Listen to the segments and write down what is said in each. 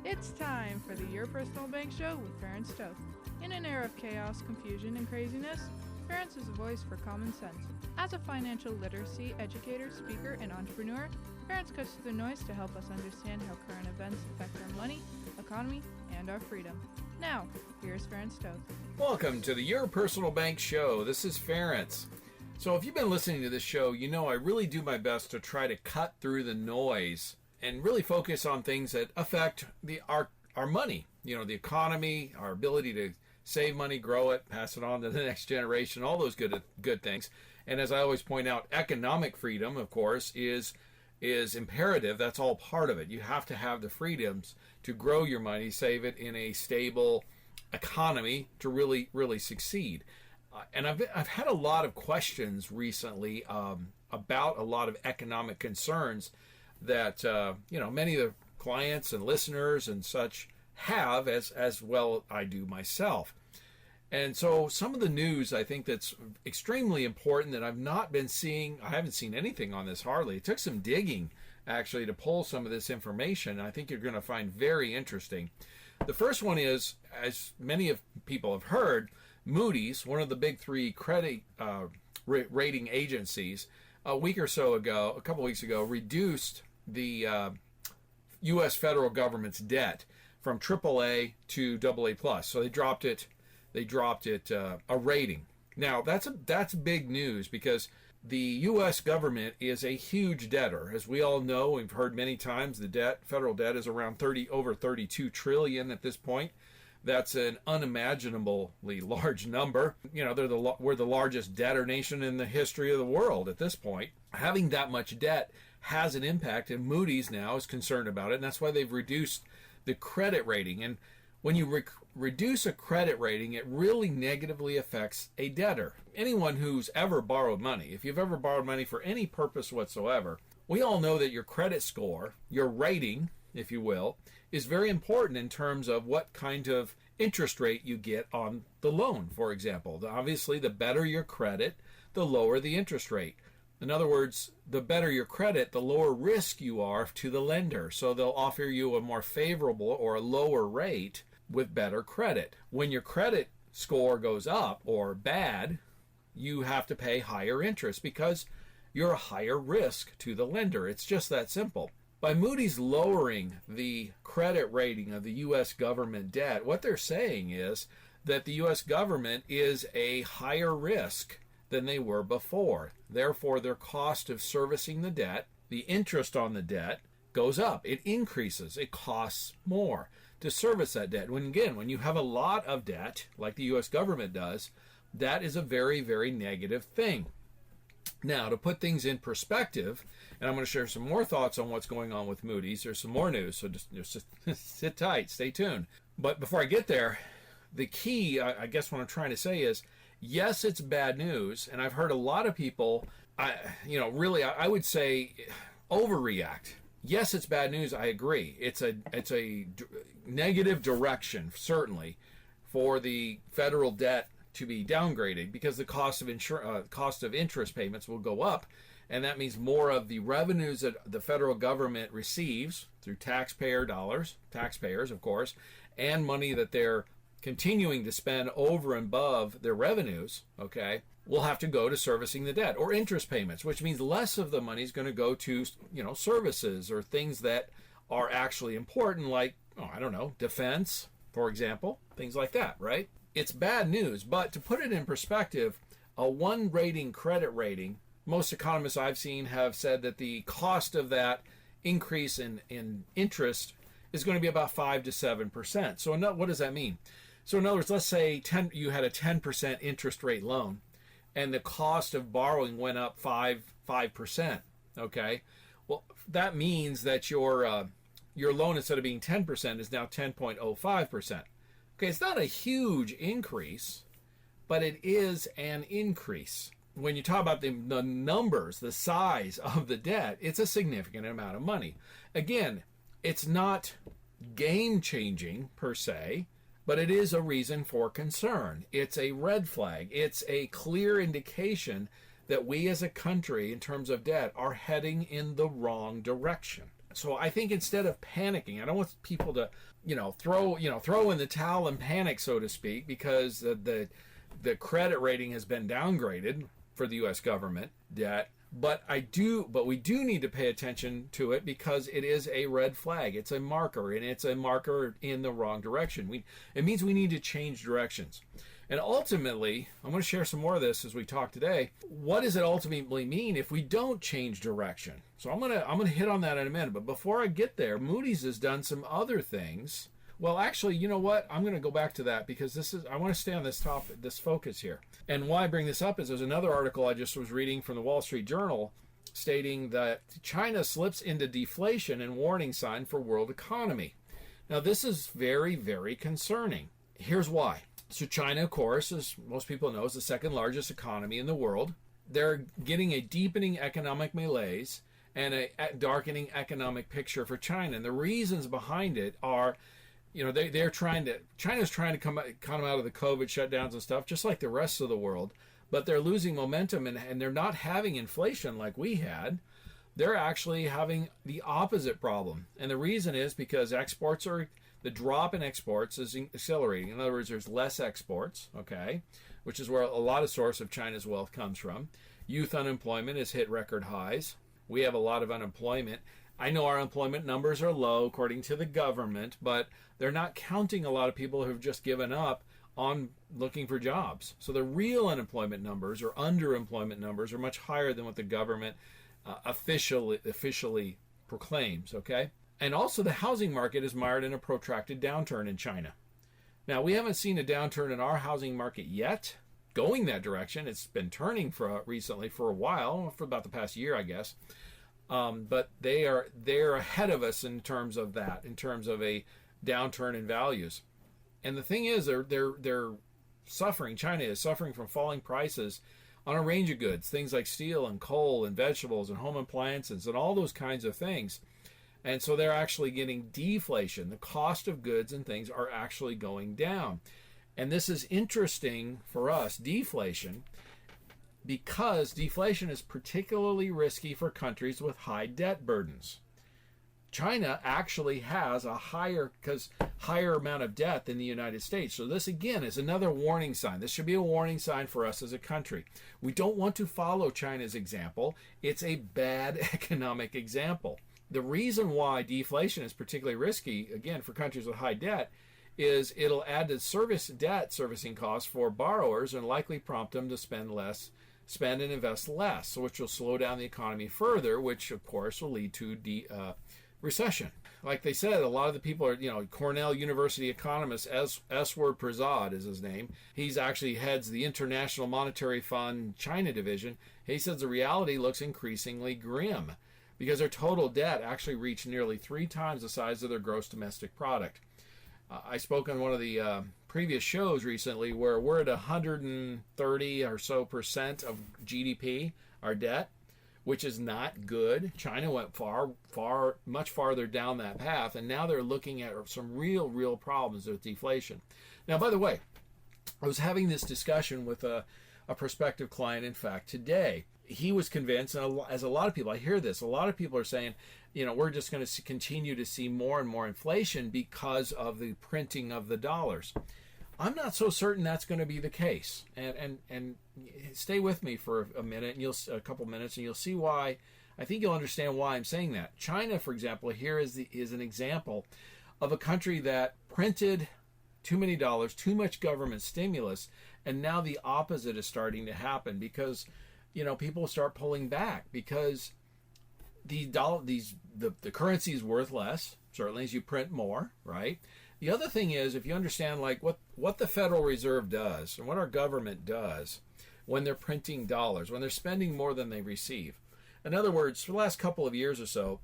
It's time for the Your Personal Bank Show with Ferenc. In an era of chaos, confusion, and craziness, Ferenc is a voice for common sense. As a financial literacy educator, speaker, and entrepreneur, Ferenc cuts through the noise to help us understand how current events affect our money, economy, and our freedom. Now, here's Ferenc. Welcome to the Your Personal Bank Show. This is Ferenc. So if you've been listening to this show, you know I really do my best to try to cut through the noise and really focus on things that affect our money, the economy, our ability to save money, grow it, pass it on to the next generation, all those good things. And as I always point out, economic freedom, of course, is imperative. That's all part of it. You have to have the freedoms to grow your money, save it in a stable economy to really, really succeed. And I've had a lot of questions recently about a lot of economic concerns that many of the clients and listeners and such have, as well I do myself. And so some of the news I think that's extremely important that I've not been seeing, I haven't seen anything on this hardly. It took some digging actually to pull some of this information. I think you're going to find very interesting. The first one is, as many of people have heard, Moody's, one of the big three credit rating agencies, a couple weeks ago, reduced the U.S. federal government's debt from AAA to AA+. So they dropped it a rating. Now that's big news because the U.S. government is a huge debtor. As we all know, we've heard many times, federal debt is around over $32 trillion at this point. That's an unimaginably large number. We're the largest debtor nation in the history of the world at this point. Having that much debt has an impact, and Moody's now is concerned about it, and that's why they've reduced the credit rating. And when you reduce a credit rating, it really negatively affects a debtor. Anyone who's ever borrowed money, if you've ever borrowed money for any purpose whatsoever, we all know that your credit score, your rating, if you will, is very important in terms of what kind of interest rate you get on the loan, for example. Obviously, the better your credit, the lower the interest rate. In other words, the better your credit, the lower risk you are to the lender. So they'll offer you a more favorable or a lower rate with better credit. When your credit score goes up or bad, you have to pay higher interest because you're a higher risk to the lender. It's just that simple. By Moody's lowering the credit rating of the U.S. government debt, what they're saying is that the U.S. government is a higher risk than they were before. Therefore, their cost of servicing the debt, the interest on the debt, goes up. It increases. It costs more to service that debt. When you have a lot of debt, like the U.S. government does, that is a very, very negative thing. Now, to put things in perspective, and I'm going to share some more thoughts on what's going on with Moody's. There's some more news, so just sit tight, stay tuned. But before I get there, the key, I guess what I'm trying to say is, yes, it's bad news, and I've heard a lot of people, I would say overreact. Yes, it's bad news. I agree. It's a negative direction, certainly, for the federal debt to be downgraded because the cost of interest payments will go up, and that means more of the revenues that the federal government receives through taxpayer dollars, taxpayers of course, and money that they're continuing to spend over and above their revenues, will have to go to servicing the debt or interest payments, which means less of the money is going to go to services or things that are actually important, like defense, for example, things like that, right? It's bad news, but to put it in perspective, a one rating credit rating, most economists I've seen have said that the cost of that increase in interest is going to be about 5 to 7%. So what does that mean? So in other words, let's say you had a 10% interest rate loan and the cost of borrowing went up 5%, okay? Well, that means that your loan, instead of being 10%, is now 10.05%. Okay, it's not a huge increase, but it is an increase. When you talk about the numbers, the size of the debt, it's a significant amount of money. Again, it's not game-changing per se, but it is a reason for concern. It's a red flag. It's a clear indication that we as a country, in terms of debt, are heading in the wrong direction. So I think instead of panicking, I don't want people to, throw in the towel and panic, so to speak, because the credit rating has been downgraded for the U.S. government debt. But we do need to pay attention to it because it is a red flag. It's a marker, and it's a marker in the wrong direction. It means we need to change directions. And ultimately, I'm going to share some more of this as we talk today. What does it ultimately mean if we don't change direction? So I'm going to hit on that in a minute. But before I get there, Moody's has done some other things. Well, actually, you know what? I'm going to go back to that because I want to stay on this topic, this focus here. And why I bring this up is there's another article I just was reading from the Wall Street Journal stating that China slips into deflation and warning sign for world economy. Now, this is very, very concerning. Here's why. So China, of course, as most people know, is the second largest economy in the world. They're getting a deepening economic malaise and a darkening economic picture for China. And the reasons behind it are, China's trying to come out of the COVID shutdowns and stuff, just like the rest of the world, but they're losing momentum and they're not having inflation like we had. They're actually having the opposite problem. And the reason is because the drop in exports is accelerating. In other words, there's less exports, okay, which is where a lot of source of China's wealth comes from. Youth unemployment has hit record highs. We have a lot of unemployment. I know our employment numbers are low according to the government, but they're not counting a lot of people who've just given up on looking for jobs. So the real unemployment numbers or underemployment numbers are much higher than what the government officially proclaims, okay? And also the housing market is mired in a protracted downturn in China. Now, we haven't seen a downturn in our housing market yet going that direction. It's been turning recently for a while, for about the past year, I guess. But they're ahead of us in terms of that, in terms of a downturn in values. And the thing is, they're suffering. China is suffering from falling prices on a range of goods, things like steel and coal and vegetables and home appliances and all those kinds of things. And so they're actually getting deflation. The cost of goods and things are actually going down. And this is interesting for us, deflation, because deflation is particularly risky for countries with high debt burdens. China actually has a higher amount of debt than the United States. So this, again, is another warning sign. This should be a warning sign for us as a country. We don't want to follow China's example. It's a bad economic example. The reason why deflation is particularly risky, again, for countries with high debt, is it'll add to debt servicing costs for borrowers and likely prompt them to spend and invest less, which will slow down the economy further, which, of course, will lead to recession. Like they said, a lot of the people are, Cornell University economist Eswar Prasad is his name. He's actually heads the International Monetary Fund China division. He says the reality looks increasingly grim because their total debt actually reached nearly 3 times the size of their gross domestic product. I spoke on one of the previous shows recently where we're at 130 or so % of GDP, our debt, which is not good. China went much farther down that path, and now they're looking at some real problems with deflation. Now, by the way, I was having this discussion with a prospective client, in fact, today. He was convinced, and as a lot of people, I hear this, a lot of people are saying, we're just going to continue to see more and more inflation because of the printing of the dollars. I'm not so certain that's going to be the case. And stay with me for a couple minutes, and you'll see why. I think you'll understand why I'm saying that. China, for example, here is an example of a country that printed too many dollars, too much government stimulus, and now the opposite is starting to happen because people start pulling back because the currency is worth less, certainly as you print more, right? The other thing is, if you understand what the Federal Reserve does and what our government does when they're printing dollars, when they're spending more than they receive. In other words, for the last couple of years or so,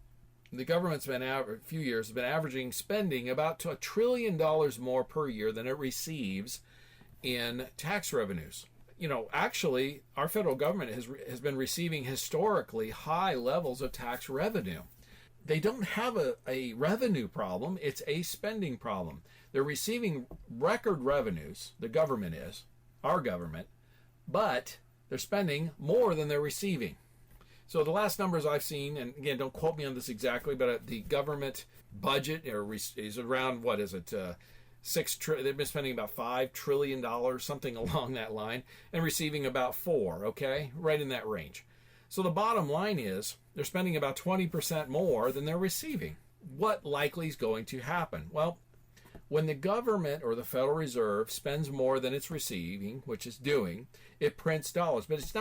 the government's been averaging spending about $1 trillion more per year than it receives in tax revenues. Actually, our federal government has been receiving historically high levels of tax revenue. They don't have a revenue problem, it's a spending problem. They're receiving record revenues, the government is, our government, but they're spending more than they're receiving. So the last numbers I've seen, and again, don't quote me on this exactly, but the government budget is around, what is it, they've been spending about $5 trillion, something along that line, and receiving about 4, okay? Right in that range. So the bottom line is they're spending about 20% more than they're receiving. What likely is going to happen? Well, when the government or the Federal Reserve spends more than it's receiving, which it's doing, it prints dollars. But it's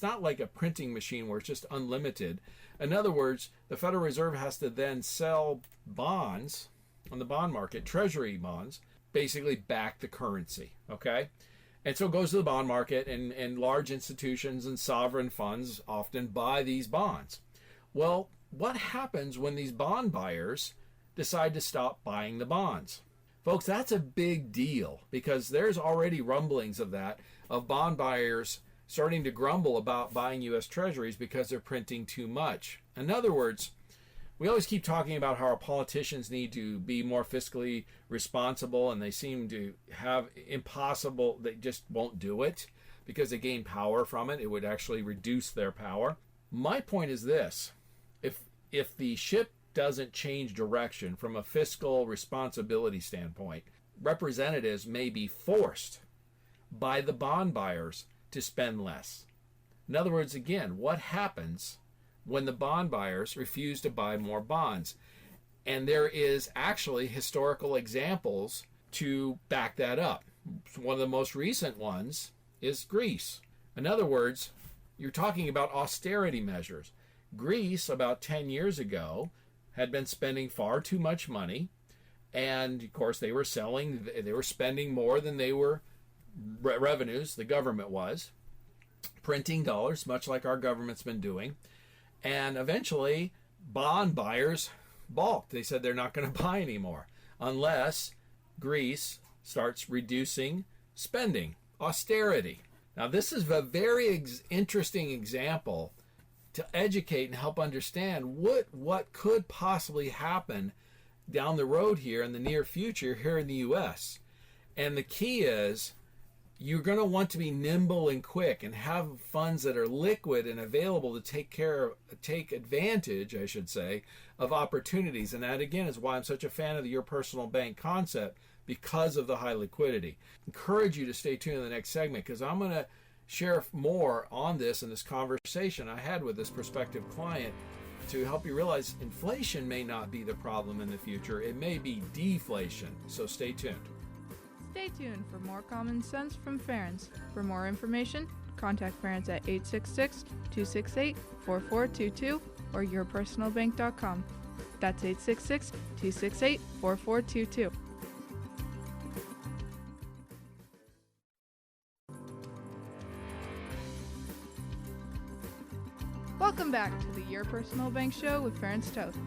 not like a printing machine where it's just unlimited. In other words, the Federal Reserve has to then sell bonds on the bond market, treasury bonds, basically back the currency, okay? And so it goes to the bond market, and large institutions and sovereign funds often buy these bonds. Well, what happens when these bond buyers decide to stop buying the bonds? Folks, that's a big deal, because there's already rumblings of bond buyers starting to grumble about buying U.S. Treasuries because they're printing too much. In other words, we always keep talking about how our politicians need to be more fiscally responsible, and they seem to have they just won't do it because they gain power from it. It would actually reduce their power. My point is this: if the ship doesn't change direction from a fiscal responsibility standpoint, representatives may be forced by the bond buyers to spend less. In other words, again, what happens when the bond buyers refuse to buy more bonds? And there is actually historical examples to back that up. One of the most recent ones is Greece. In other words, you're talking about austerity measures. Greece, about 10 years ago, had been spending far too much money, and of course they were spending more than they were revenues, the government was printing dollars, much like our government's been doing. And eventually bond buyers balked. They said they're not going to buy anymore unless Greece starts reducing spending, austerity. Now this is a very interesting example to educate and help understand what could possibly happen down the road here in the near future here in the U.S. And the key is you're going to want to be nimble and quick and have funds that are liquid and available to take advantage, I should say, of opportunities. And that, again, is why I'm such a fan of the Your Personal Bank concept, because of the high liquidity. Encourage you to stay tuned in the next segment, because I'm going to share more on this in this conversation I had with this prospective client to help you realize inflation may not be the problem in the future. It may be deflation. So stay tuned. Stay tuned for more common sense from Ferenc. For more information, contact Ferenc at 866-268-4422 or yourpersonalbank.com. That's 866-268-4422. Welcome back to the Your Personal Bank Show with Ferenc Toth.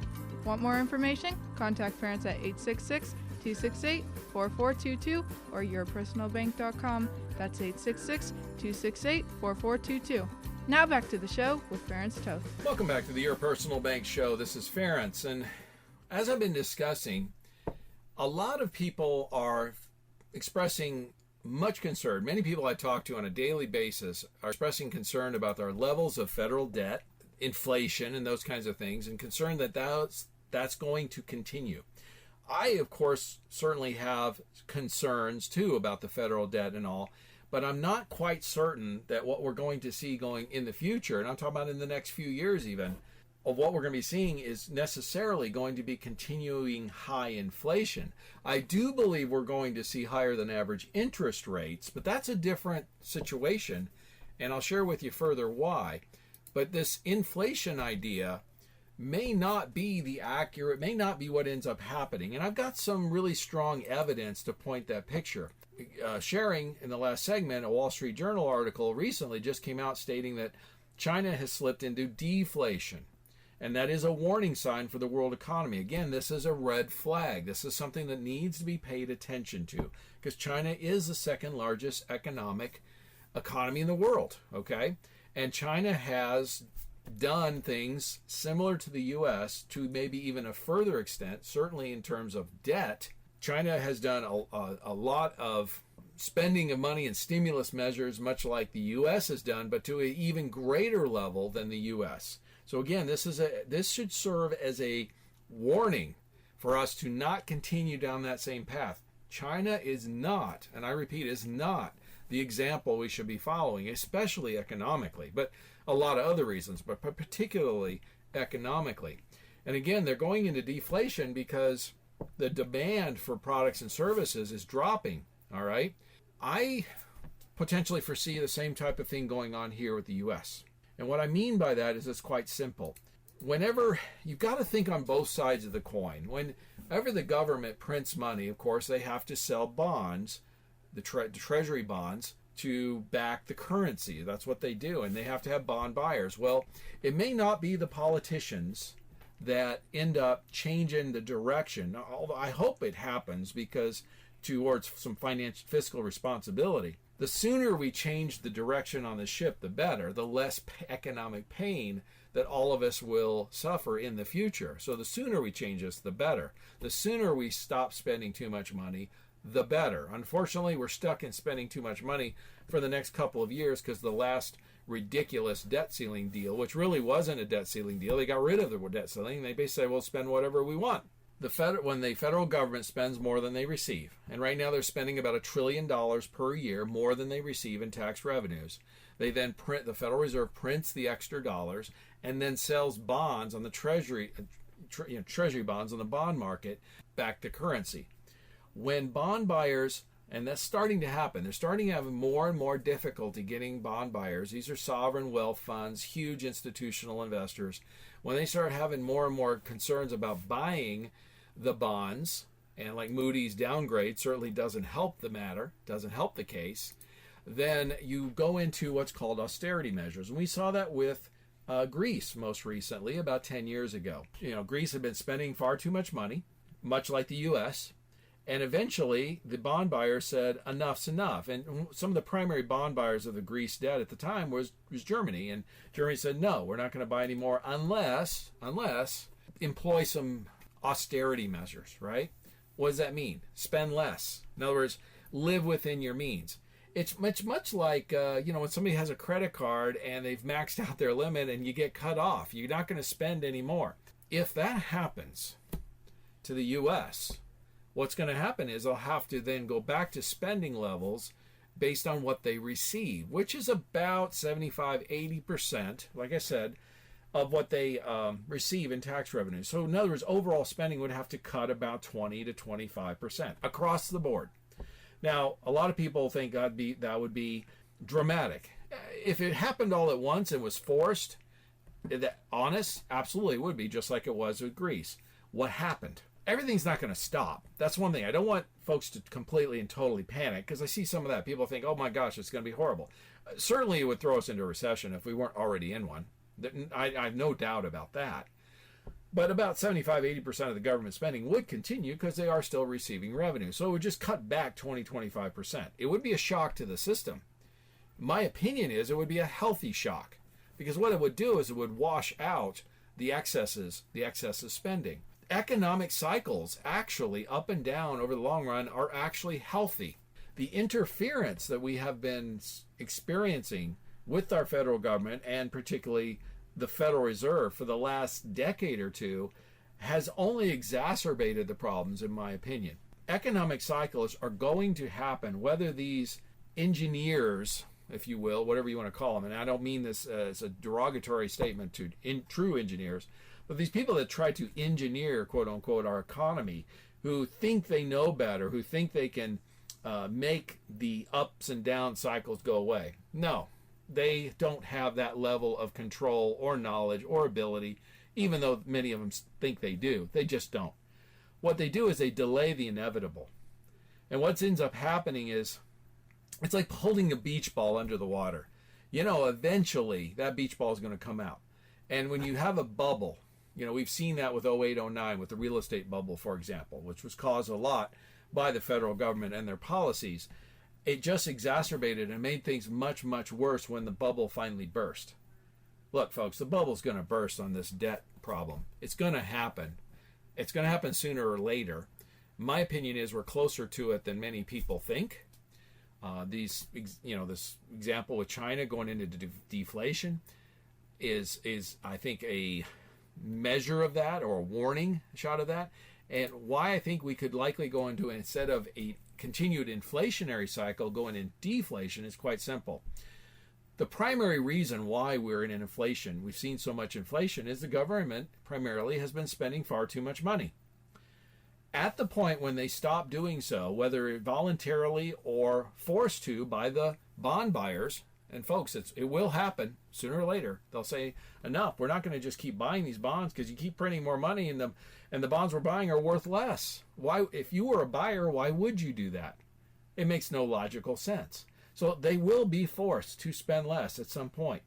Want more information? Contact Ferenc at 866-268-4422 or yourpersonalbank.com. That's 866-268-4422. Now back to the show with Ferenc Toth. Welcome back to the Your Personal Bank Show. This is Ferenc, and as I've been discussing, a lot of people are expressing much concern. Many people I talk to on a daily basis are expressing concern about our levels of federal debt, inflation, and those kinds of things, and concerned that that's going to continue. I, of course, certainly have concerns too about the federal debt and all, but I'm not quite certain that what we're going to see going in the future, and I'm talking about in the next few years even, of what we're going to be seeing is necessarily going to be continuing high inflation. I do believe we're going to see higher than average interest rates, but that's a different situation, and I'll share with you further why. But this inflation idea may not be may not be what ends up happening. And I've got some really strong evidence to point that picture. Sharing in the last segment, a Wall Street Journal article recently just came out stating that China has slipped into deflation. And that is a warning sign for the world economy. Again, this is a red flag. This is something that needs to be paid attention to, because China is the second largest economy in the world, okay? And China has done things similar to the U.S. to maybe even a further extent, certainly in terms of debt. China has done a lot of spending of money and stimulus measures, much like the U.S. has done, but to an even greater level than the U.S. So again, this should serve as a warning for us to not continue down that same path. China is not, and I repeat, is not the example we should be following, especially economically, but a lot of other reasons, but particularly economically. And again, they're going into deflation because the demand for products and services is dropping, all right? I potentially foresee the same type of thing going on here with the U.S. And what I mean by that is it's quite simple. Whenever, you've got to think on both sides of the coin. Whenever the government prints money, of course, they have to sell bonds, the treasury bonds, to back the currency. That's what they do, and they have to have bond buyers. Well, it may not be the politicians that end up changing the direction, although I hope it happens because towards some fiscal responsibility. The sooner we change the direction on the ship, the better, the less economic pain that all of us will suffer in the future. So the sooner we change this, the better. The sooner we stop spending too much money, the better. Unfortunately, we're stuck in spending too much money for the next couple of years because the last ridiculous debt ceiling deal, which really wasn't a debt ceiling deal, they got rid of the debt ceiling. They basically said, we'll spend whatever we want. When the federal government spends more than they receive, and right now they're spending about $1 trillion per year more than they receive in tax revenues, they then the Federal Reserve prints the extra dollars and then sells bonds on the treasury bonds on the bond market back to currency. When bond buyers, and that's starting to happen, they're starting to have more and more difficulty getting bond buyers. These are sovereign wealth funds, huge institutional investors. When they start having more and more concerns about buying the bonds, and like Moody's downgrade certainly doesn't help the matter, doesn't help the case, then you go into what's called austerity measures. And we saw that with Greece most recently, about 10 years ago. Greece had been spending far too much money, much like the U.S., and eventually the bond buyers said, enough's enough. And some of the primary bond buyers of the Greece debt at the time was Germany. And Germany said, no, we're not going to buy any more unless employ some austerity measures, right? What does that mean? Spend less. In other words, live within your means. It's much like, when somebody has a credit card and they've maxed out their limit and you get cut off. You're not going to spend any more. If that happens to the U.S., what's going to happen is they'll have to then go back to spending levels based on what they receive, which is about 75-80%, like I said, of what they receive in tax revenue. So in other words, overall spending would have to cut about 20 to 25% across the board. Now, a lot of people think that would be dramatic. If it happened all at once and was forced, honest, absolutely it would be, just like it was with Greece. What happened? Everything's not going to stop. That's one thing. I don't want folks to completely and totally panic because I see some of that. People think, oh my gosh, it's going to be horrible. Certainly it would throw us into a recession if we weren't already in one. I have no doubt about that. But about 75-80% of the government spending would continue because they are still receiving revenue. So it would just cut back 20-25%. It would be a shock to the system. My opinion is it would be a healthy shock because what it would do is it would wash out the excesses spending. Economic cycles actually up and down over the long run are actually healthy. The interference that we have been experiencing with our federal government and particularly the Federal Reserve for the last decade or two has only exacerbated the problems, in my opinion. Economic cycles are going to happen whether these engineers, if you will, whatever you want to call them, and I don't mean this as a derogatory statement to true engineers, but these people that try to engineer, quote unquote, our economy, who think they know better, who think they can make the ups and down cycles go away. No, they don't have that level of control or knowledge or ability, even though many of them think they do. They just don't. What they do is they delay the inevitable. And what ends up happening is it's like holding a beach ball under the water. Eventually that beach ball is going to come out. And when you have a bubble, we've seen that with 08-09 with the real estate bubble, for example, which was caused a lot by the federal government and their policies. It just exacerbated and made things much, much worse when the bubble finally burst. Look, folks, the bubble's going to burst on this debt problem. It's going to happen. It's going to happen sooner or later. My opinion is we're closer to it than many people think. This example with China going into deflation is I think a measure of that, or a warning shot of that. And why I think we could likely go into, instead of a continued inflationary cycle, going in deflation is quite simple. The primary reason why we're in an inflation, we've seen so much inflation, is the government primarily has been spending far too much money. At the point when they stop doing so, whether voluntarily or forced to by the bond buyers, and folks, it will happen sooner or later. They'll say, enough, we're not going to just keep buying these bonds because you keep printing more money and the bonds we're buying are worth less. Why, if you were a buyer, why would you do that? It makes no logical sense. So they will be forced to spend less at some point.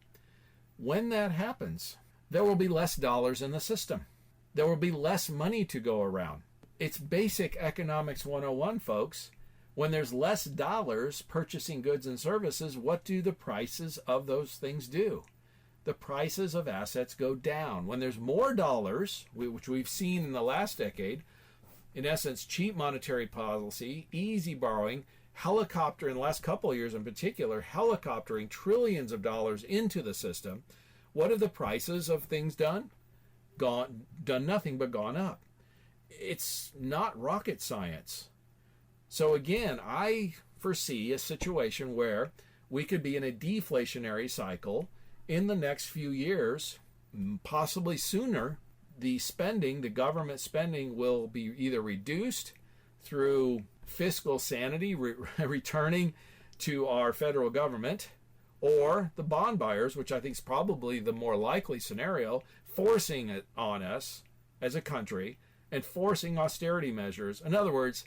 When that happens, there will be less dollars in the system. There will be less money to go around. It's basic economics 101, folks. When there's less dollars purchasing goods and services, what do the prices of those things do? The prices of assets go down. When there's more dollars, which we've seen in the last decade, in essence, cheap monetary policy, easy borrowing, helicopter in the last couple of years in particular, helicoptering trillions of dollars into the system, what have the prices of things done? Done nothing but gone up. It's not rocket science. So again, I foresee a situation where we could be in a deflationary cycle in the next few years, possibly sooner. The government spending will be either reduced through fiscal sanity, returning to our federal government, or the bond buyers, which I think is probably the more likely scenario, forcing it on us as a country and forcing austerity measures. In other words,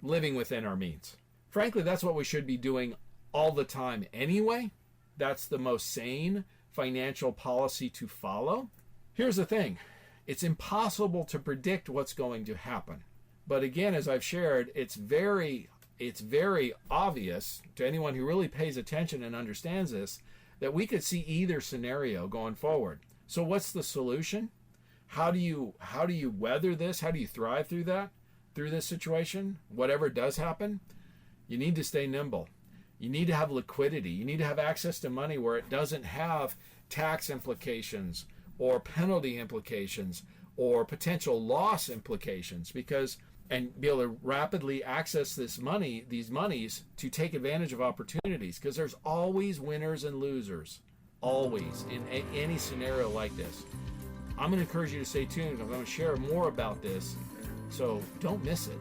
living within our means. Frankly, that's what we should be doing all the time anyway. That's the most sane financial policy to follow. Here's the thing. It's impossible to predict what's going to happen. But again, as I've shared, it's very obvious to anyone who really pays attention and understands this that we could see either scenario going forward. So what's the solution? How do you weather this? How do you thrive through this situation? Whatever does happen, you need to stay nimble. You need to have liquidity. You need to have access to money where it doesn't have tax implications or penalty implications or potential loss implications, and be able to rapidly access these monies to take advantage of opportunities, because there's always winners and losers, always, in any scenario like this. I'm going to encourage you to stay tuned. I'm going to share more about this, so don't miss it.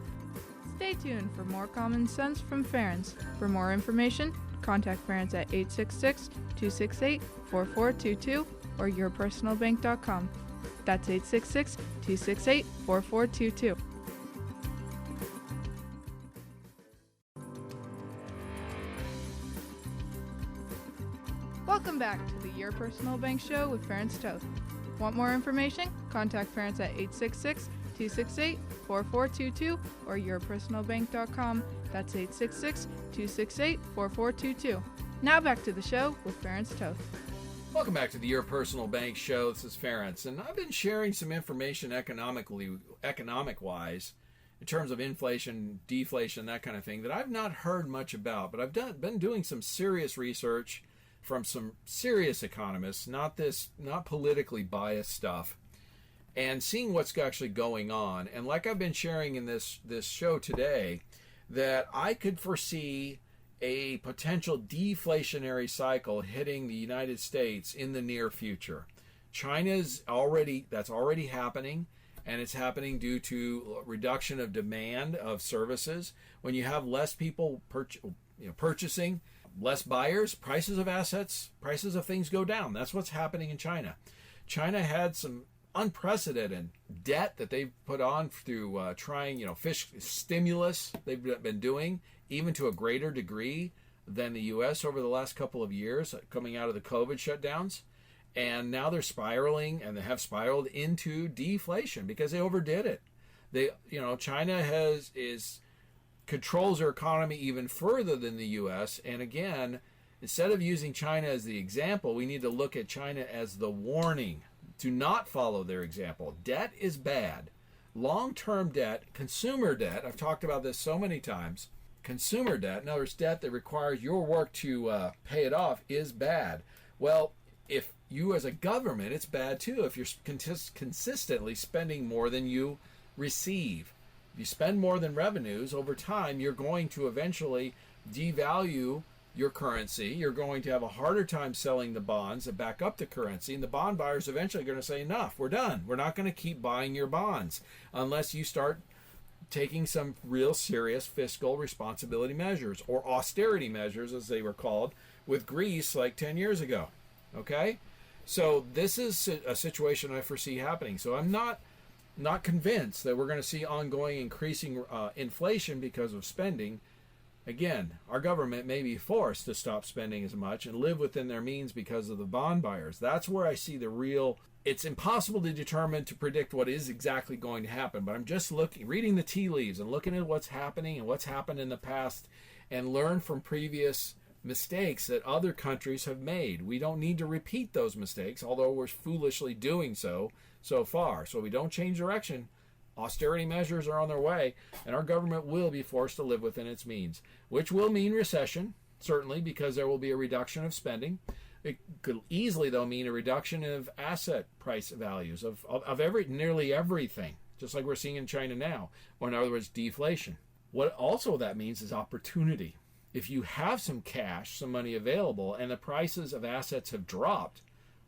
Stay tuned for more common sense from Ferenc. For more information, contact Ferenc at 866-268-4422 or yourpersonalbank.com. That's 866-268-4422. Welcome back to the Your Personal Bank Show with Ferenc Toth. Want more information? Contact Ferenc at 866-268-4422 or yourpersonalbank.com. That's 866-268-4422. Now back to the show with Ferenc Toth. Welcome back to the Your Personal Bank Show. This is Ferenc, and I've been sharing some information economic-wise in terms of inflation, deflation, that kind of thing that I've not heard much about, but I've been doing some serious research from some serious economists, not politically biased stuff, and seeing what's actually going on. And like I've been sharing in this show today, that I could foresee a potential deflationary cycle hitting the United States in the near future. That's already happening, and it's happening due to reduction of demand of services. When you have less people purchasing, less buyers, prices of assets, prices of things go down. That's what's happening in China. China had some unprecedented debt that they've put on through trying, fish stimulus they've been doing, even to a greater degree than the U.S. over the last couple of years, coming out of the COVID shutdowns. And now they're spiraling, and they have spiraled into deflation because they overdid it. China controls their economy even further than the U.S. And again, instead of using China as the example, we need to look at China as the warning to not follow their example. Debt is bad. Long-term debt, consumer debt, I've talked about this so many times, consumer debt, in other words, debt that requires your work to pay it off, is bad. Well, if you as a government, it's bad too if you're consistently spending more than you receive. If you spend more than revenues, over time, you're going to eventually devalue your currency. You're going to have a harder time selling the bonds that back up the currency, and the bond buyers eventually are going to say, enough, we're done. We're not going to keep buying your bonds unless you start taking some real serious fiscal responsibility measures, or austerity measures as they were called with Greece like 10 years ago. Okay? So this is a situation I foresee happening. So I'm not convinced that we're going to see ongoing increasing inflation because of spending. Again, our government may be forced to stop spending as much and live within their means because of the bond buyers. That's where I see the real. It's impossible to determine, to predict what is exactly going to happen, but I'm just reading the tea leaves and looking at what's happening and what's happened in the past, and learn from previous mistakes that other countries have made. We don't need to repeat those mistakes, although we're foolishly doing so far. So we don't change direction. Austerity measures are on their way, and our government will be forced to live within its means, which will mean recession, certainly, because there will be a reduction of spending. It could easily, though, mean a reduction of asset price values of nearly everything, just like we're seeing in China now, or in other words, deflation. What also that means is opportunity. If you have some cash, some money available, and the prices of assets have dropped,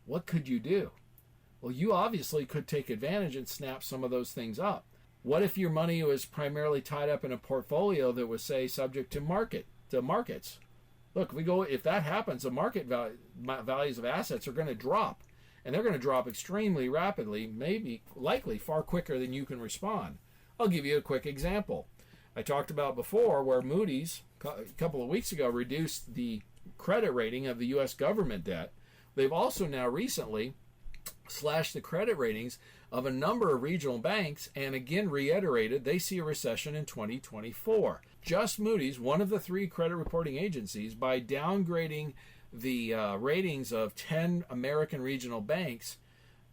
what could you do? Well, you obviously could take advantage and snap some of those things up. What if your money was primarily tied up in a portfolio that was, say, subject to markets? Look, if that happens, the market values of assets are going to drop, and they're going to drop extremely rapidly, likely far quicker than you can respond. I'll give you a quick example. I talked about before where Moody's, a couple of weeks ago, reduced the credit rating of the U.S. government debt. They've also now recently slashed the credit ratings of a number of regional banks, and again reiterated they see a recession in 2024. Just Moody's, one of the three credit reporting agencies, by downgrading the ratings of 10 American regional banks,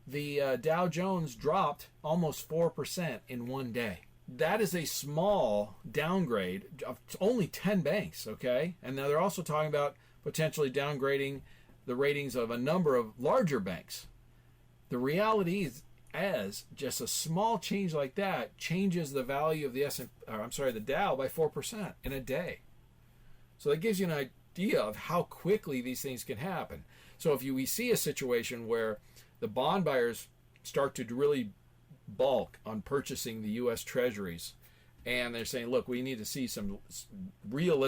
the Dow Jones dropped almost 4% in one day. That is a small downgrade of only 10 banks, okay? And now they're also talking about potentially downgrading the ratings of a number of larger banks. The reality is, as just a small change like that changes the value of the the Dow by 4% in a day. So that gives you an idea of how quickly these things can happen. So if we see a situation where the bond buyers start to really bulk on purchasing the U.S. Treasuries, and they're saying, look, we need to see some real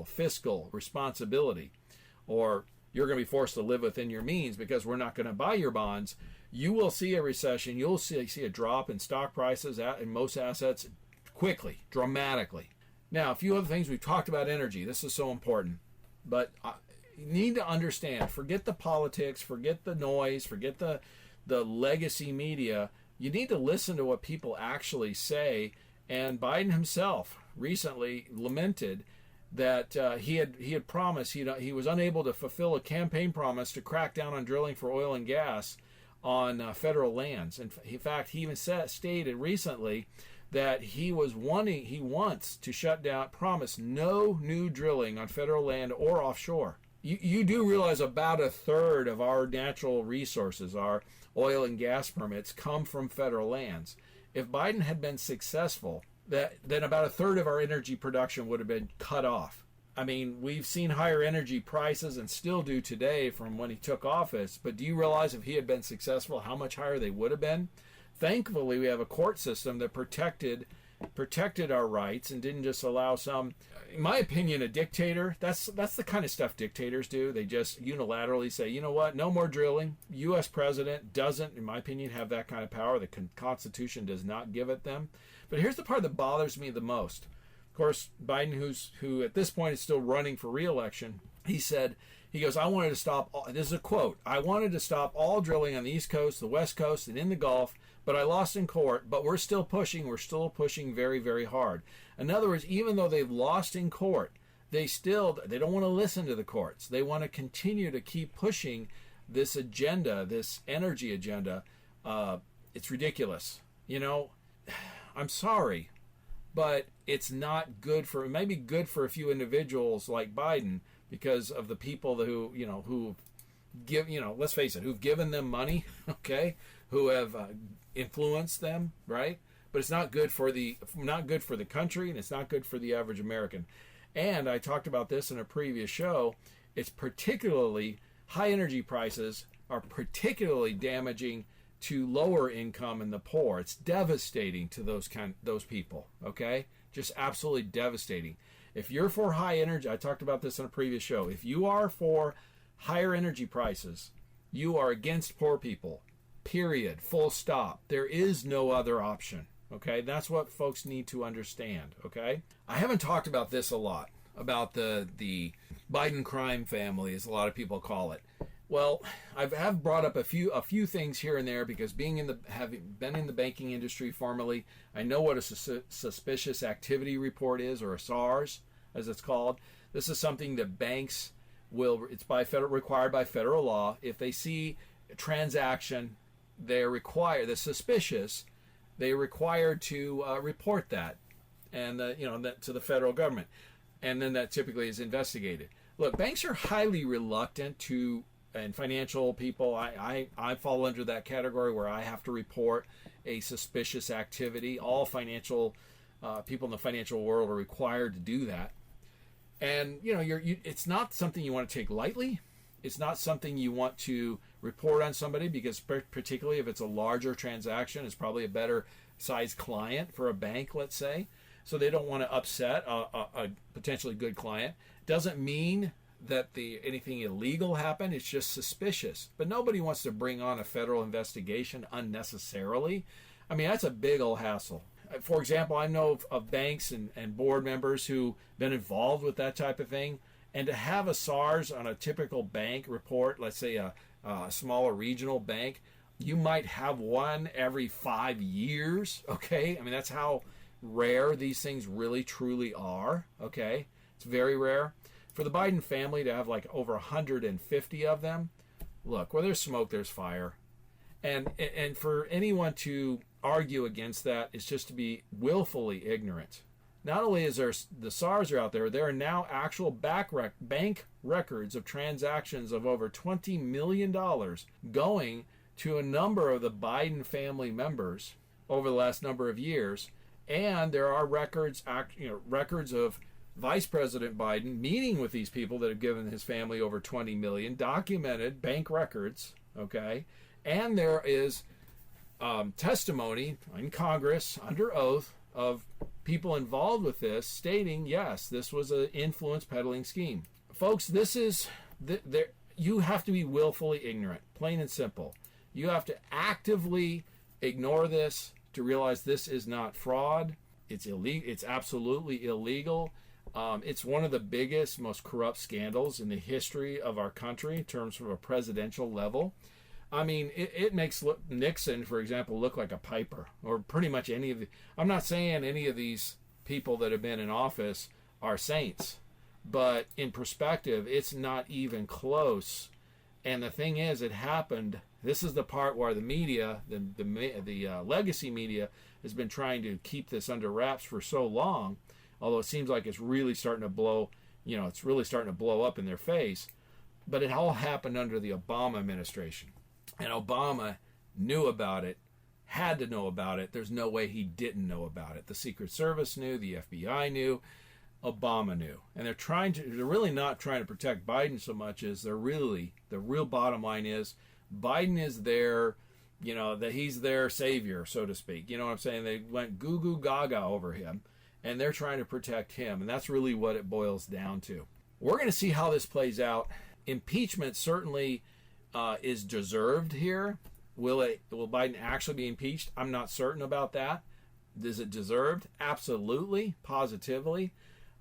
fiscal responsibility, or you're going to be forced to live within your means because we're not going to buy your bonds, you will see a recession. You'll see a drop in stock prices in most assets quickly, dramatically. Now, a few other things. We've talked about energy. This is so important. But you need to understand, forget the politics, forget the noise, forget the legacy media. You need to listen to what people actually say. And Biden himself recently lamented that he had promised he was unable to fulfill a campaign promise to crack down on drilling for oil and gas on federal lands. And in fact, he even stated recently that he wants to promise no new drilling on federal land or offshore. You do realize about a third of our natural resources, our oil and gas permits, come from federal lands. If Biden had been successful, then about a third of our energy production would have been cut off. I mean, we've seen higher energy prices and still do today from when he took office, but do you realize if he had been successful, how much higher they would have been? Thankfully, we have a court system that protected our rights and didn't just allow some, in my opinion, a dictator. That's the kind of stuff dictators do. They just unilaterally say, you know what, no more drilling. U.S. president doesn't, in my opinion, have that kind of power. The Constitution does not give it them. But here's the part that bothers me the most. Of course, Biden, who at this point is still running for re-election, he goes, I wanted to stop, this is a quote, I wanted to stop all drilling on the East Coast, the West Coast, and in the Gulf, but I lost in court, but we're still pushing very, very hard. In other words, even though they've lost in court, they don't want to listen to the courts. They want to continue to keep pushing this agenda, this energy agenda. It's ridiculous. You know, I'm sorry, but it's not good for, it may be good for a few individuals like Biden because of the people who, who give, let's face it, who've given them money, okay, who have influenced them, right? But it's not good for the country, and it's not good for the average American. And I talked about this in a previous show. It's particularly high energy prices are particularly damaging to lower income and the poor. It's devastating to those people, okay? Just absolutely devastating. If you're for high energy, I talked about this in a previous show. If you are for higher energy prices, you are against poor people. Period. Full stop. There is no other option. Okay? That's what folks need to understand. Okay? I haven't talked about this a lot, about the Biden crime family, as a lot of people call it. Well, I have brought up a few things here and there because having been in the banking industry formerly, I know what a suspicious activity report is, or a SARS, as it's called. This is something that banks it's required by federal law. If they see a transaction, they're suspicious, they're required to report that, and that to the federal government, and then that typically is investigated. Look, banks are highly reluctant to, and financial people, I fall under that category where I have to report a suspicious activity. All financial people in the financial world are required to do that. And it's not something you want to take lightly. It's not something you want to report on somebody, because particularly if it's a larger transaction, it's probably a better sized client for a bank, let's say. So they don't want to upset a potentially good client. Doesn't mean that anything illegal happened. It's just suspicious. But nobody wants to bring on a federal investigation unnecessarily. I mean, that's a big old hassle. For example, I know of banks and board members who've been involved with that type of thing. And to have a SARS on a typical bank report, let's say a smaller regional bank, you might have one every 5 years, okay? I mean, that's how rare these things really, truly are, okay? It's very rare. For the Biden family to have like over 150 of them, look, where there's smoke, there's fire. And for anyone to argue against that is just to be willfully ignorant. Not only is there the SARS are out there are now actual bank records of transactions of over $20 million going to a number of the Biden family members over the last number of years. And there are records of Vice President Biden meeting with these people that have given his family over $20 million, documented bank records, okay? And there is testimony in Congress under oath of people involved with this stating, yes, this was an influence peddling scheme. Folks, this is, you have to be willfully ignorant, plain and simple. You have to actively ignore this to realize this is not fraud. It's illegal. It's absolutely illegal. It's one of the biggest, most corrupt scandals in the history of our country in terms of a presidential level. I mean, it makes Nixon, for example, look like a piper, or pretty much any of the. I'm not saying any of these people that have been in office are saints, but in perspective, it's not even close. And the thing is, it happened. This is the part where the media, the legacy media, has been trying to keep this under wraps for so long. Although it seems like it's really starting to blow, it's really starting to blow up in their face. But it all happened under the Obama administration. And Obama knew about it, had to know about it. There's no way he didn't know about it. The Secret Service knew, the FBI knew, Obama knew. And they're really not trying to protect Biden so much as the real bottom line is Biden is their, that he's their savior, so to speak. You know what I'm saying? They went goo goo gaga over him, and they're trying to protect him. And that's really what it boils down to. We're going to see how this plays out. Impeachment certainly is deserved here. Will Biden actually be impeached? I'm not certain about that. Is it deserved? Absolutely, positively.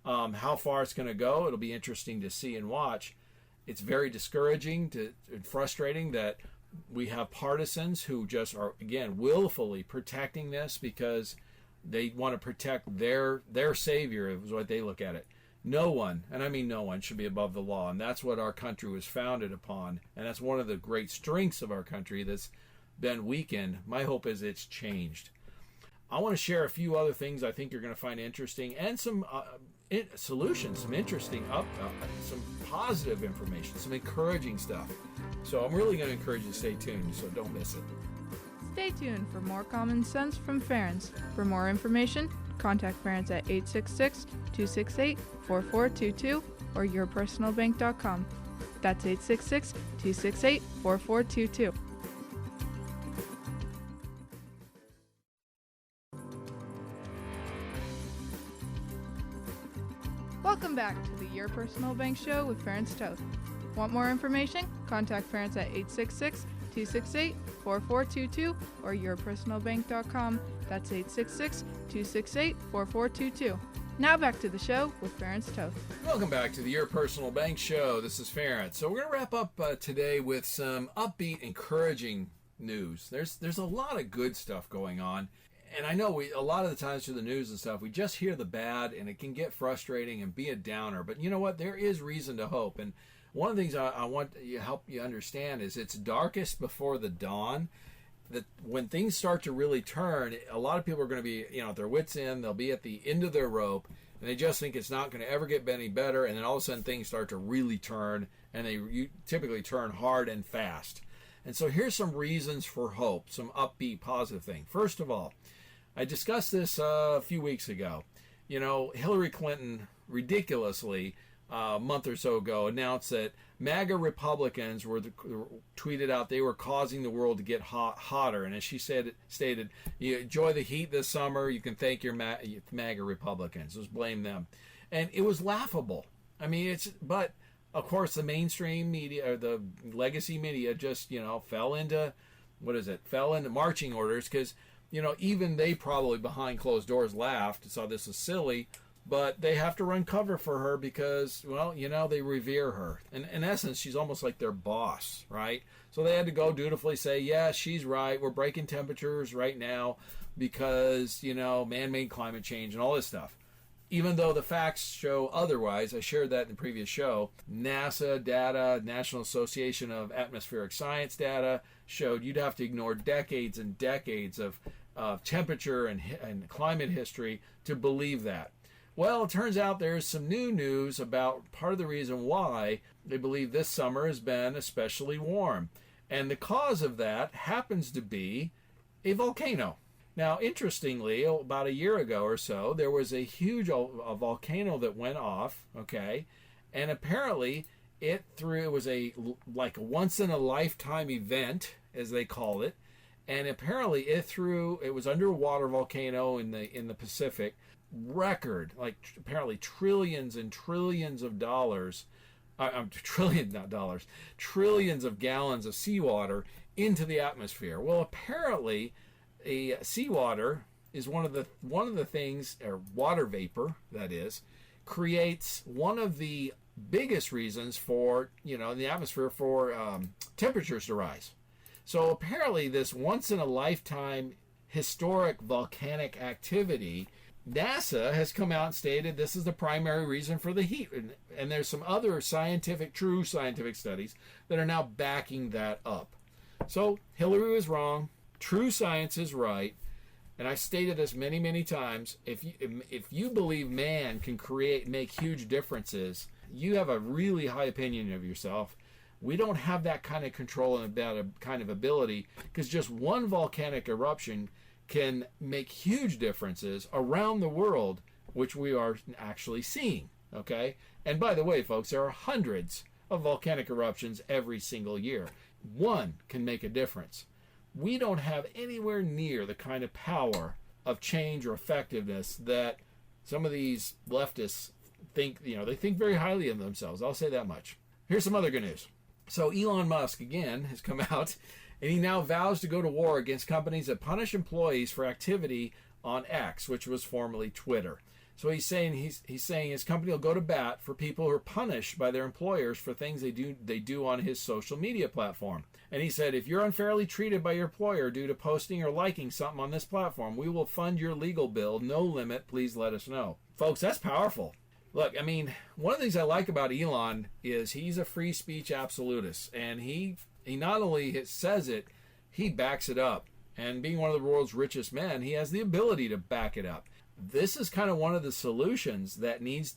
How far it's going to go, it'll be interesting to see and watch. It's very discouraging and frustrating that we have partisans who just are, again, willfully protecting this because they want to protect their savior, is what they look at it. No one, and I mean no one, should be above the law. And that's what our country was founded upon. And that's one of the great strengths of our country that's been weakened. My hope is it's changed. I want to share a few other things I think you're going to find interesting, and some solutions, some interesting, some positive information, some encouraging stuff. So I'm really going to encourage you to stay tuned, so don't miss it. Stay tuned for more common sense from Ferenc. For more information, contact Ferenc at 866-268-4422 or yourpersonalbank.com. That's 866-268-4422. Welcome back to the Your Personal Bank Show with Ferenc Toth. Want more information? Contact Ferenc at 866-268-4422 or yourpersonalbank.com. That's 866-268-4422. Now back to the show with Ferenc Toth. Welcome back to the Your Personal Bank Show. This is Ferenc. So we're going to wrap up today with some upbeat, encouraging news. There's a lot of good stuff going on. And I know a lot of the times through the news and stuff, we just hear the bad, and it can get frustrating and be a downer. But you know what? There is reason to hope. And one of the things I want to help you understand is it's darkest before the dawn. That when things start to really turn, a lot of people are going to be, at their wits' end. They'll be at the end of their rope, and they just think it's not going to ever get any better. And then all of a sudden, things start to really turn, and you typically turn hard and fast. And so here's some reasons for hope, some upbeat, positive thing. First of all, I discussed this a few weeks ago. Hillary Clinton ridiculously a month or so ago announced that MAGA Republicans tweeted out they were causing the world to get hotter. And as she stated, you enjoy the heat this summer, you can thank your MAGA Republicans. Just blame them. And it was laughable. But of course the mainstream media, or the legacy media, just, fell into marching orders, because even they probably behind closed doors laughed and saw this as silly, but they have to run cover for her because, they revere her. And in essence, she's almost like their boss, right? So they had to go dutifully say, yeah, she's right. We're breaking temperatures right now because, man-made climate change and all this stuff. Even though the facts show otherwise. I shared that in the previous show. NASA data, National Association of Atmospheric Science data, showed you'd have to ignore decades and decades of temperature and climate history to believe that. Well, it turns out there's some new news about part of the reason why they believe this summer has been especially warm. And the cause of that happens to be a volcano. Now, interestingly, about a year ago or so, there was a huge volcano that went off, okay? And apparently it was a once-in-a-lifetime event, as they call it. And apparently it was underwater volcano in the Pacific, record, apparently trillions and trillions of dollars, trillions of gallons of seawater into the atmosphere. Well, apparently seawater is one of the things, or water vapor, that is, creates one of the biggest reasons for, in the atmosphere for temperatures to rise. So apparently this once-in-a-lifetime historic volcanic activity, NASA has come out and stated this is the primary reason for the heat. And there's some other true scientific studies that are now backing that up. So Hillary was wrong. True science is right. And I stated this many, many times. If you believe man can make huge differences, you have a really high opinion of yourself. We don't have that kind of control and that kind of ability, because just one volcanic eruption can make huge differences around the world, which we are actually seeing, okay? And by the way, folks, there are hundreds of volcanic eruptions every single year. One can make a difference. We don't have anywhere near the kind of power of change or effectiveness that some of these leftists think. They think very highly of themselves. I'll say that much. Here's some other good news. So Elon Musk, again, has come out, and he now vows to go to war against companies that punish employees for activity on X, which was formerly Twitter. So he's saying his company will go to bat for people who are punished by their employers for things they do on his social media platform. And he said, if you're unfairly treated by your employer due to posting or liking something on this platform, we will fund your legal bill. No limit. Please let us know. Folks, that's powerful. Look, one of the things I like about Elon is he's a free speech absolutist, and he not only says it, he backs it up. And being one of the world's richest men, he has the ability to back it up. This is kind of one of the solutions that needs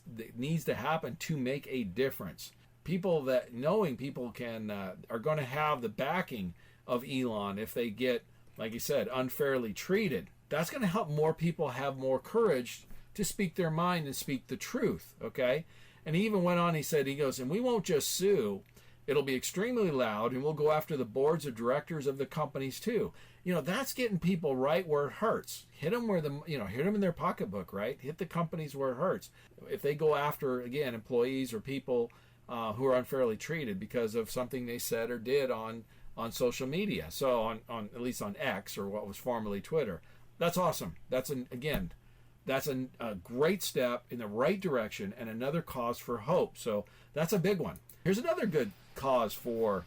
to happen to make a difference. People that knowing people can are going to have the backing of Elon if they get, like you said, unfairly treated. That's going to help more people have more courage to speak their mind and speak the truth, okay? And he even went on, he goes, and we won't just sue. It'll be extremely loud, and we'll go after the boards of directors of the companies too. That's getting people right where it hurts. Hit them hit them in their pocketbook, right? Hit the companies where it hurts. If they go after, again, employees or people who are unfairly treated because of something they said or did on social media. So on at least on X, or what was formerly Twitter. That's awesome. That's a great step in the right direction and another cause for hope. So that's a big one. Here's another good cause for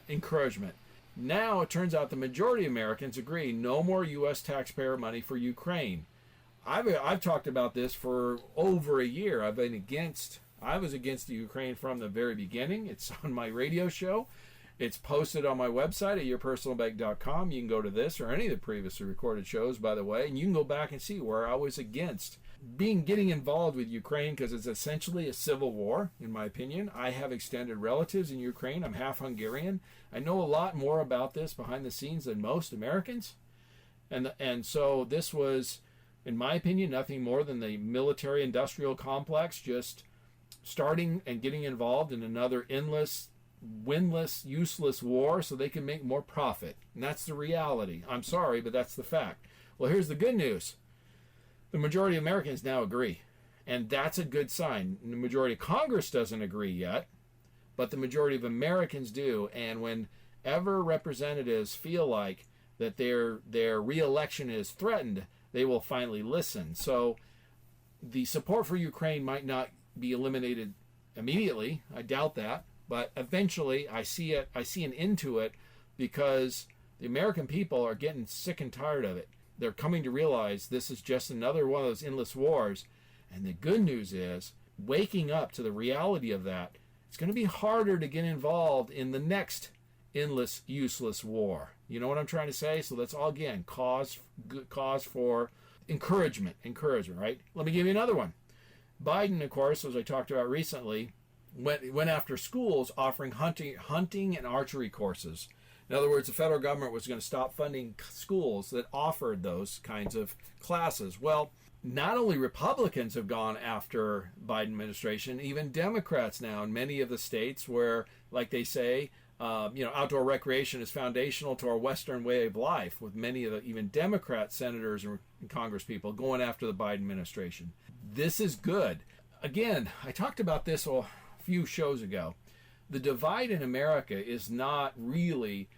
encouragement. Now it turns out the majority of Americans agree no more U.S. taxpayer money for Ukraine. I've talked about this for over a year. I was against the Ukraine from the very beginning. It's on my radio show. It's posted on my website at yourpersonalbank.com. You can go to this or any of the previously recorded shows, by the way, and you can go back and see where I was against getting involved with Ukraine, because it's essentially a civil war, in my opinion. I have extended relatives in Ukraine. I'm half Hungarian. I know a lot more about this behind the scenes than most Americans. And so this was, in my opinion, nothing more than the military-industrial complex just starting and getting involved in another endless, winless, useless war so they can make more profit. And that's the reality. I'm sorry, but that's the fact. Well, here's the good news. The majority of Americans now agree. And that's a good sign. The majority of Congress doesn't agree yet, but the majority of Americans do. And whenever representatives feel like that their re-election is threatened, they will finally listen. So the support for Ukraine might not be eliminated immediately. I doubt that. But eventually, I see an end to it, because the American people are getting sick and tired of it. They're coming to realize this is just another one of those endless wars. And the good news is, waking up to the reality of that, it's going to be harder to get involved in the next endless, useless war. You know what I'm trying to say? So that's all, again, cause for encouragement, right? Let me give you another one. Biden, of course, as I talked about recently, went after schools offering hunting and archery courses. In other words, the federal government was going to stop funding schools that offered those kinds of classes. Well, not only Republicans have gone after Biden administration, even Democrats now in many of the states where, like they say, outdoor recreation is foundational to our Western way of life, with many of the even Democrat senators and Congress people going after the Biden administration. This is good. Again, I talked about this a few shows ago. The divide in America is not really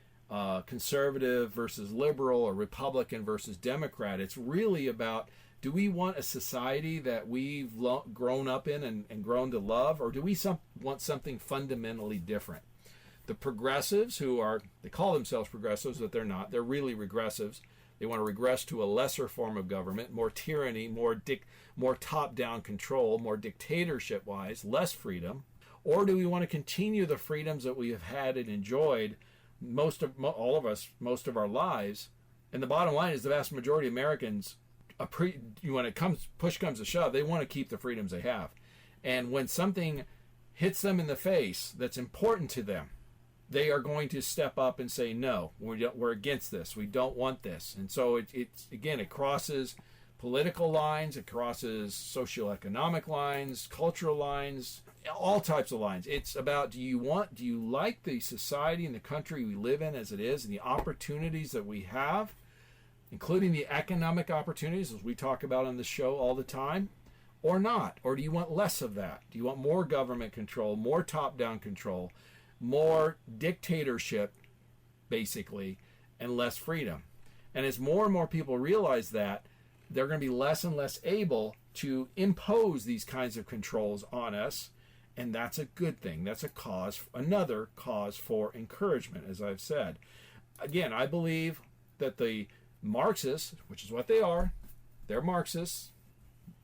conservative versus liberal or Republican versus Democrat. It's really about, do we want a society that we've grown up in and grown to love, or do we want something fundamentally different? The progressives, they call themselves progressives, but they're not. They're really regressives. They want to regress to a lesser form of government, more tyranny, more top-down control, more dictatorship-wise, less freedom. Or do we want to continue the freedoms that we have had and enjoyed most of our lives? And the bottom line is, the vast majority of Americans, when push comes to shove, they want to keep the freedoms they have. And when something hits them in the face that's important to them, they are going to step up and say, no, we're against this. We don't want this. And so it crosses political lines, it crosses socioeconomic lines, cultural lines, all types of lines. It's about, do you like the society and the country we live in as it is, and the opportunities that we have, including the economic opportunities, as we talk about on the show all the time, or not? Or do you want less of that? Do you want more government control, more top-down control, more dictatorship, basically, and less freedom? And as more and more people realize that, they're going to be less and less able to impose these kinds of controls on us, and that's a good thing. That's another cause for encouragement, as I've said. Again, I believe that the Marxists, which is what they are, they're Marxists,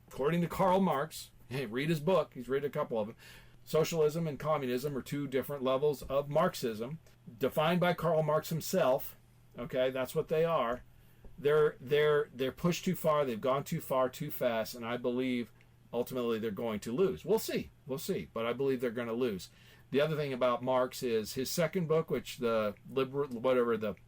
according to Karl Marx. Hey, read his book. He's read a couple of them. Socialism and communism are two different levels of Marxism, defined by Karl Marx himself. Okay, that's what they are. They're pushed too far. They've gone too far too fast, and I believe ultimately they're going to lose. We'll see, but I believe they're going to lose. The other thing about Marx is his second book, which the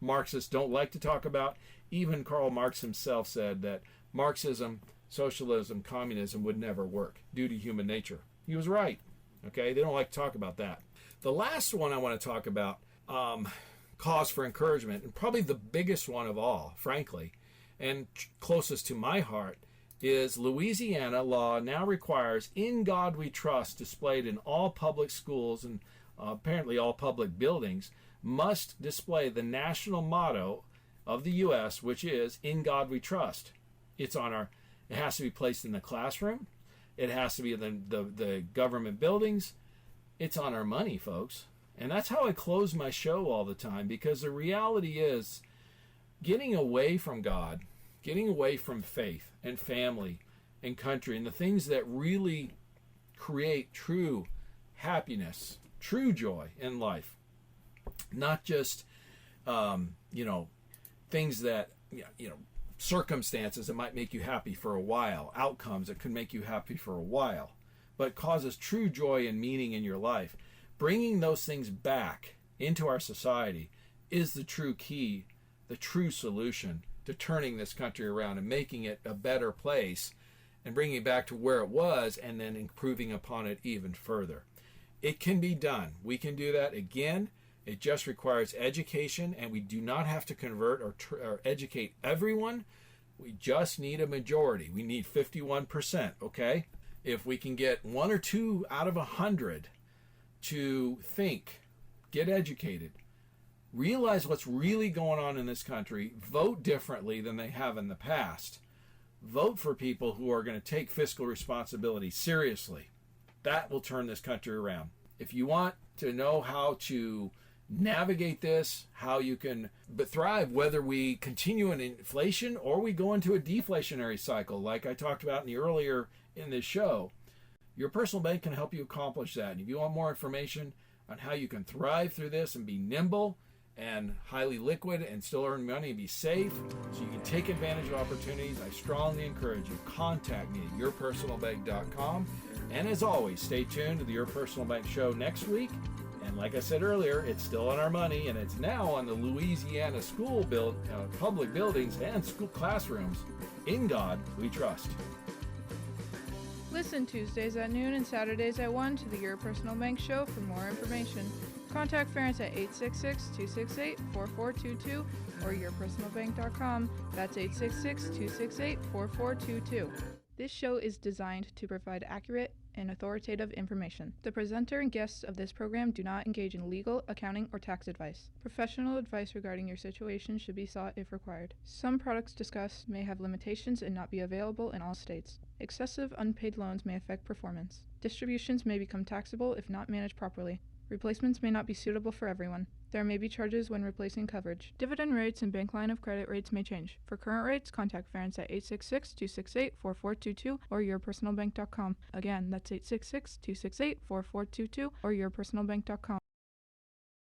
Marxists don't like to talk about. Even Karl Marx himself said that Marxism, socialism, communism would never work due to human nature. He was right. Okay, they don't like to talk about that. The last one I want to talk about, cause for encouragement, and probably the biggest one of all, frankly, and closest to my heart, is Louisiana law now requires "In God We Trust" displayed in all public schools and apparently all public buildings must display the national motto of the U.S., which is "In God We Trust." It has to be placed in the classroom. It has to be in the government buildings. It's on our money, folks. And that's how I close my show all the time, because the reality is getting away from God, getting away from faith and family and country and the things that really create true happiness, true joy in life. Not just, things that, circumstances that might make you happy for a while, outcomes that can make you happy for a while, but causes true joy and meaning in your life. Bringing those things back into our society is the true key, the true solution to turning this country around and making it a better place and bringing it back to where it was and then improving upon it even further. It can be done. We can do that. Again, it just requires education, and we do not have to convert or educate everyone. We just need a majority. We need 51%, okay? If we can get 1 or 2 out of 100 to think, get educated, realize what's really going on in this country, vote differently than they have in the past, vote for people who are going to take fiscal responsibility seriously, that will turn this country around. If you want to know how to navigate this, how you can thrive, whether we continue in inflation or we go into a deflationary cycle, like I talked about earlier in this show, your personal bank can help you accomplish that. And if you want more information on how you can thrive through this and be nimble and highly liquid and still earn money and be safe, so you can take advantage of opportunities, I strongly encourage you, contact me at yourpersonalbank.com. And as always, stay tuned to the Your Personal Bank show next week. And like I said earlier, it's still on our money, and it's now on the Louisiana public buildings and school classrooms. In God we trust. Listen Tuesdays at noon and Saturdays at 1 to the Your Personal Bank show for more information. Contact Ferenc at 866-268-4422 or yourpersonalbank.com. That's 866-268-4422. This show is designed to provide accurate and authoritative information. The presenter and guests of this program do not engage in legal, accounting, or tax advice. Professional advice regarding your situation should be sought if required. Some products discussed may have limitations and not be available in all states. Excessive unpaid loans may affect performance. Distributions may become taxable if not managed properly. Replacements may not be suitable for everyone. There may be charges when replacing coverage. Dividend rates and bank line of credit rates may change. For current rates, contact Ferenc at 866-268-4422 or yourpersonalbank.com. Again, that's 866-268-4422 or yourpersonalbank.com.